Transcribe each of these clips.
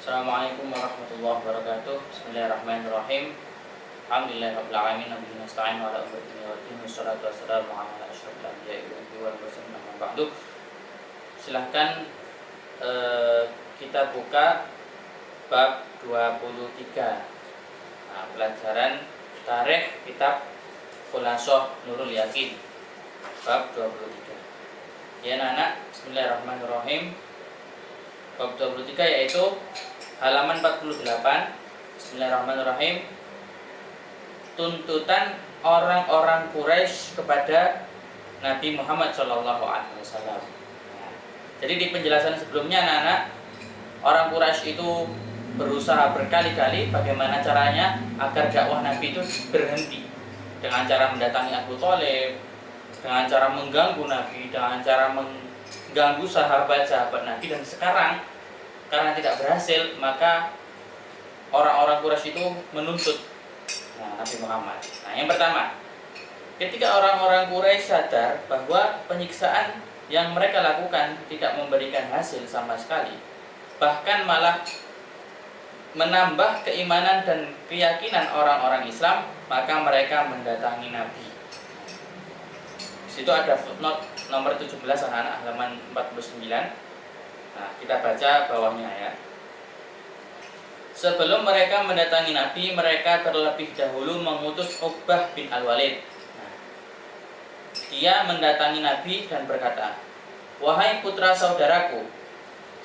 Assalamualaikum warahmatullahi wabarakatuh. Bismillahirrahmanirrahim. Alhamdulillahirabbil alamin, wabihi nasta'in wa ala umuri dunya waddin, wassalatu wassalamu ala asyrofil anbiya'i wal mursalin, amma ba'du. Silahkan kita buka bab 23. Pelajaran tarikh kitab Khulasaah Nurul Yakin, bab 23. Ya anak, bismillahirrahmanirrahim. Bab 23 yaitu halaman 48. Bismillahirrahmanirrahim. Tuntutan orang-orang Quraisy kepada Nabi Muhammad SAW. Jadi di penjelasan sebelumnya anak-anak, orang Quraisy itu berusaha berkali-kali bagaimana caranya agar dakwah Nabi itu berhenti, dengan cara mendatangi Abu Thalib, dengan cara mengganggu Nabi, dengan cara mengganggu sahabat-sahabat Nabi. Dan sekarang karena tidak berhasil, maka orang-orang Quraisy itu menuntut Nabi Muhammad. Yang pertama, ketika orang-orang Quraisy sadar bahwa penyiksaan yang mereka lakukan tidak memberikan hasil sama sekali, bahkan malah menambah keimanan dan keyakinan orang-orang Islam, maka mereka mendatangi Nabi. Di situ ada footnote nomor 17 anak-anak, halaman 49. Kita baca bawahnya ya. Sebelum mereka mendatangi Nabi, mereka terlebih dahulu mengutus Uqbah bin Al-Walid. Dia mendatangi Nabi dan berkata, "Wahai putra saudaraku,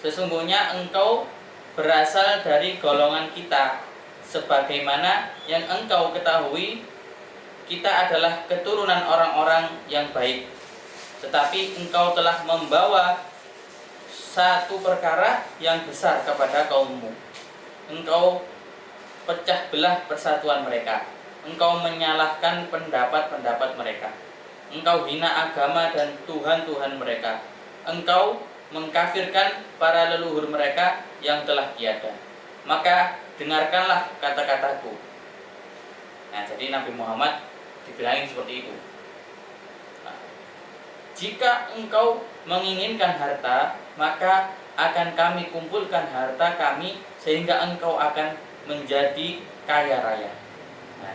sesungguhnya engkau berasal dari golongan kita. Sebagaimana yang engkau ketahui, kita adalah keturunan orang-orang yang baik. Tetapi engkau telah membawa satu perkara yang besar kepada kaummu. Engkau pecah belah persatuan mereka. Engkau menyalahkan pendapat-pendapat mereka. Engkau hina agama dan Tuhan-Tuhan mereka. Engkau mengkafirkan para leluhur mereka yang telah tiada. Maka dengarkanlah kata-kataku." Jadi Nabi Muhammad dibilangin seperti itu. Jika engkau menginginkan harta, maka akan kami kumpulkan harta kami sehingga engkau akan menjadi kaya raya.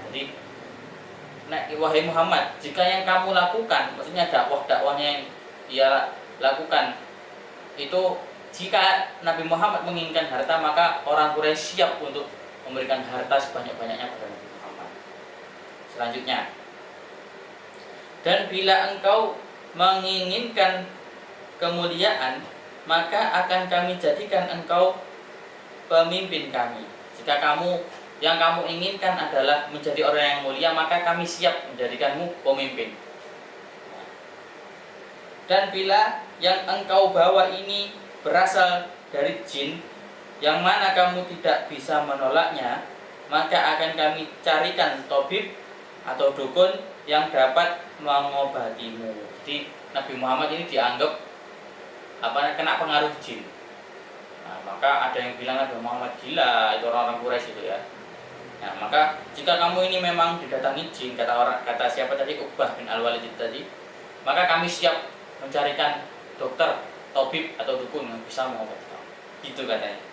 Jadi wahai Muhammad, jika yang kamu lakukan, maksudnya dakwahnya yang ia lakukan itu, jika Nabi Muhammad menginginkan harta, maka orang Quraisy siap untuk memberikan harta sebanyak-banyaknya kepada Nabi Muhammad. Selanjutnya, dan bila engkau menginginkan kemuliaan, maka akan kami jadikan engkau pemimpin kami. Jika yang kamu inginkan adalah menjadi orang yang mulia, maka kami siap menjadikanmu pemimpin. Dan bila yang engkau bawa ini berasal dari jin, yang mana kamu tidak bisa menolaknya, maka akan kami carikan tabib atau dukun yang dapat mengobatimu. Jadi Nabi Muhammad ini dianggap kena pengaruh jin. Maka ada yang bilang Nabi Muhammad gila, itu orang-orang Quraisy itu ya. Maka jika kamu ini memang didatangi jin, kata siapa tadi, Uqbah bin Al-Walid tadi, maka kami siap mencarikan dokter, tabib atau dukun yang bisa mengobati kamu. Gitu katanya.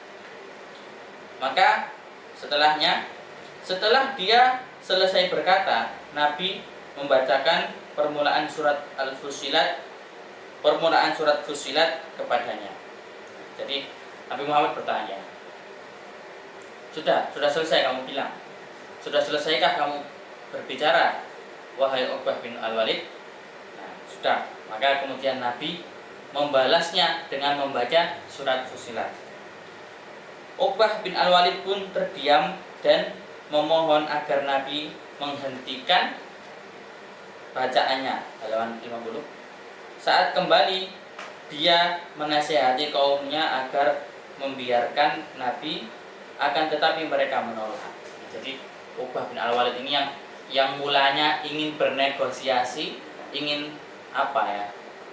Maka setelah dia selesai berkata, Nabi membacakan permulaan surat Fussilat kepadanya. Jadi Nabi Muhammad bertanya, Sudah selesai kamu bilang? Sudah selesaikah kamu berbicara, wahai Uqbah bin Al-Walid?" Sudah. Maka kemudian Nabi membalasnya dengan membaca surat Fussilat. Uqbah bin Al-Walid pun terdiam dan memohon agar Nabi menghentikan bacaannya. Halaman 50. Saat kembali, dia menasihati kaumnya agar membiarkan Nabi, akan tetapi mereka menolak. Jadi Uqbah bin Al-Walid ini yang mulanya ingin bernegosiasi, ingin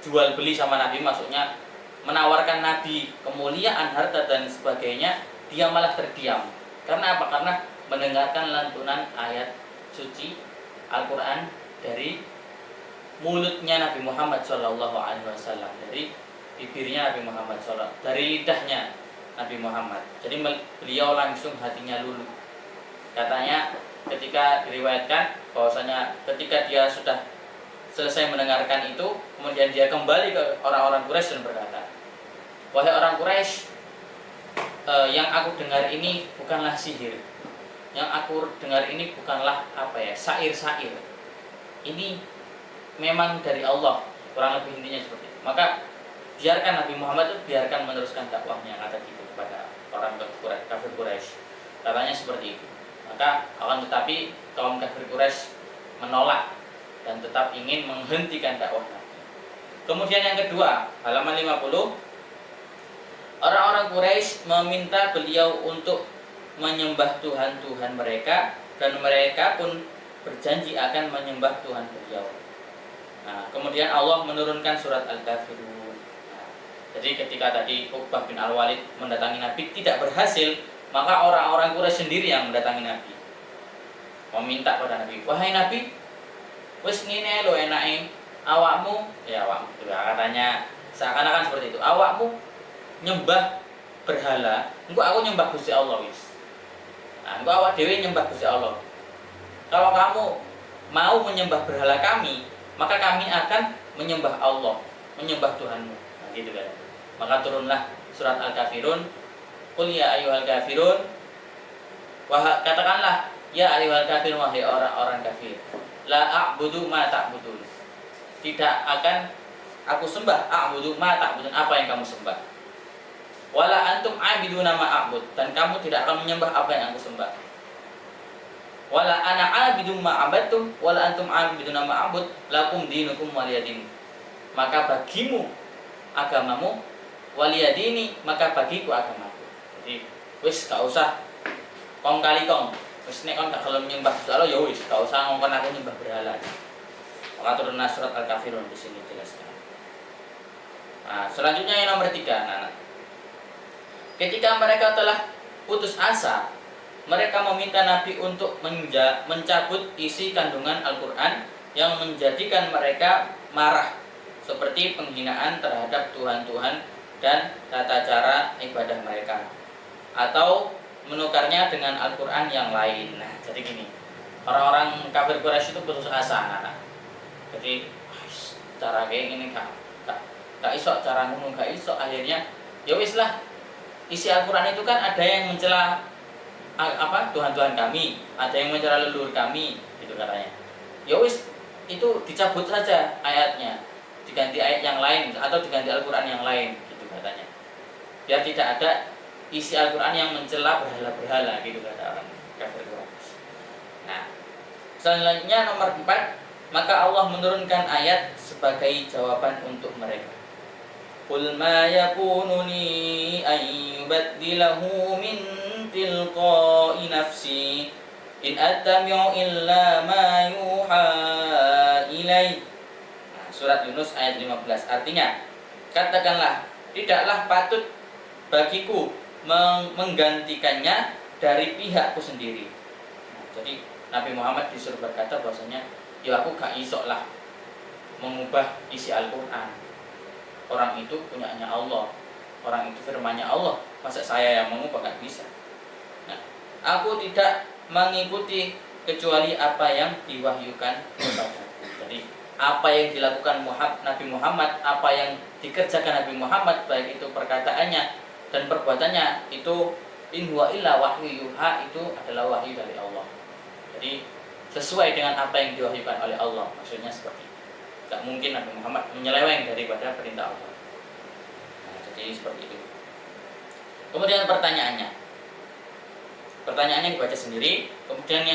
jual beli sama Nabi, maksudnya menawarkan Nabi kemuliaan, harta dan sebagainya, dia malah terdiam. Karena apa? Karena mendengarkan lantunan ayat suci Al-Quran dari mulutnya Nabi Muhammad SAW, dari bibirnya Nabi Muhammad SAW, dari lidahnya Nabi Muhammad. Jadi beliau langsung hatinya luluh. Katanya ketika diriwayatkan bahwasanya ketika dia sudah selesai mendengarkan itu, kemudian dia kembali ke orang-orang Quraisy dan berkata, "Wahai orang Quraisy, yang aku dengar ini bukanlah sihir. Yang aku dengar ini bukanlah syair-syair. Ini memang dari Allah." Kurang lebih intinya seperti itu. Maka biarkan Nabi Muhammad itu biarkan meneruskan dakwahnya, kata gitu kepada orang kafir Quraisy. Katanya seperti itu. Maka akan tetapi kaum kafir Quraisy menolak dan tetap ingin menghentikan dakwah Nabi. Kemudian yang kedua, halaman 50, orang-orang Quraisy meminta beliau untuk menyembah Tuhan-Tuhan mereka, dan mereka pun berjanji akan menyembah Tuhan beliau. Nah, kemudian Allah menurunkan surat Al-Kafirun. Nah, jadi ketika tadi Uqbah bin Al-Walid mendatangi Nabi tidak berhasil, maka orang-orang Quraisy sendiri yang mendatangi Nabi, meminta pada Nabi, "Wahai Nabi, wis ngene lho enake awakmu," awakmu katanya seakan-akan seperti itu, "awakmu nyembah berhala, engko aku nyembah Gusti Allah wis. Nah, engko awak dhewe nyembah Gusti Allah. Kalau kamu mau menyembah berhala kami, maka kami akan menyembah Allah, menyembah Tuhanmu." Nah, gitu kan. Maka turunlah surat Al-Kafirun. "Qul ya ayyuhal kafirun," katakanlah, ya ayyuhal kafirun, wahai orang-orang kafir, "la a'budu ma ta'budun." Tidak akan aku sembah, a'budu ma ta'budun, apa yang kamu sembah. "Wala antum 'abiduna ma a'bud," dan kamu tidak akan menyembah apa yang aku sembah. "Wala ana 'abidum ma 'abadtum, wala antum 'abiduna ma a'bud, lakum dinukum waliyadin." Maka bagimu agamamu, waliyadini, maka bagiku agamaku. Jadi wis gak usah kong kali kong. Wis nek kon gak gelem nyembah Gusti Allah ya wis gak usah ngongkon aku nyembah berhala. Maka turunlah surat Al-Kafirun di sini jelaskan. Nah, selanjutnya yang nomor 3, anak-anak. Ketika mereka telah putus asa, mereka meminta Nabi untuk mencabut isi kandungan Al-Quran yang menjadikan mereka marah, seperti penghinaan terhadap Tuhan-Tuhan dan tata cara ibadah mereka, atau menukarnya dengan Al-Quran yang lain. Nah, jadi gini, orang-orang kafir Quraisy itu putus asa, anak-anak. Jadi cara kayak gini gak iso, cara ngomong gak iso, akhirnya ya wis lah, isi Al-Quran itu kan ada yang mencela Tuhan-Tuhan kami, ada yang mencela leluhur kami, gitu katanya. Ya wis, itu dicabut saja ayatnya, diganti ayat yang lain atau diganti Al-Quran yang lain, gitu katanya. Biar tidak ada isi Al-Quran yang mencela berhala-berhala, gitu kata orang kafir Quraisy. Nah, selanjutnya nomor 4, maka Allah menurunkan ayat sebagai jawaban untuk mereka. "Qul ma yakunu li an yubaddilahu min tilqa'i nafsi in attabi'u illa ma yuha ilai." Nah, surat Yunus ayat 15. Artinya, katakanlah, tidaklah patut bagiku menggantikannya dari pihakku sendiri. Nah, jadi Nabi Muhammad disuruh berkata bahwasanya, ya aku gak iso lah mengubah isi Al-Quran. Orang itu punyanya Allah, orang itu firmannya Allah, masa saya yang mengubah? Gak bisa. Nah, aku tidak mengikuti kecuali apa yang diwahyukan kepadaku. Jadi apa yang dilakukan Nabi Muhammad, apa yang dikerjakan Nabi Muhammad, baik itu perkataannya dan perbuatannya, itu in huwa illa wahyu yuha, itu adalah wahyu dari Allah. Jadi sesuai dengan apa yang diwahyukan oleh Allah, maksudnya seperti itu. Gak mungkin Nabi Muhammad menyeleweng daripada perintah Allah. Nah, jadi seperti itu. Kemudian pertanyaannya dibaca sendiri. Kemudian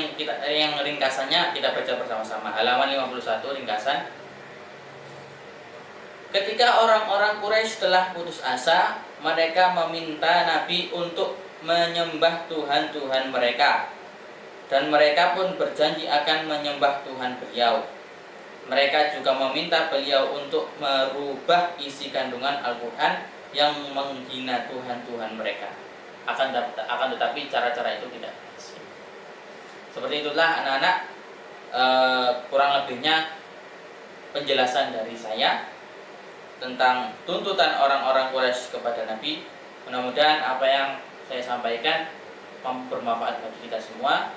yang ringkasannya kita baca bersama-sama. Halaman 51 ringkasan. Ketika orang-orang Quraisy telah putus asa, mereka meminta Nabi untuk menyembah Tuhan-Tuhan mereka, dan mereka pun berjanji akan menyembah Tuhan beliau. Mereka juga meminta beliau untuk merubah isi kandungan Al-Quran yang menghina Tuhan-Tuhan mereka. Akan tetapi cara-cara itu tidak berhasil. Seperti itulah anak-anak, kurang lebihnya penjelasan dari saya tentang tuntutan orang-orang Quraisy kepada Nabi, Mudah-mudahan apa yang saya sampaikan bermanfaat bagi kita semua.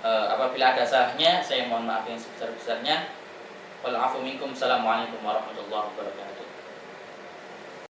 Apabila ada salahnya, saya mohon maaf yang sebesar-besarnya. Wal afu minkum. Assalamualaikum warahmatullahi wabarakatuh.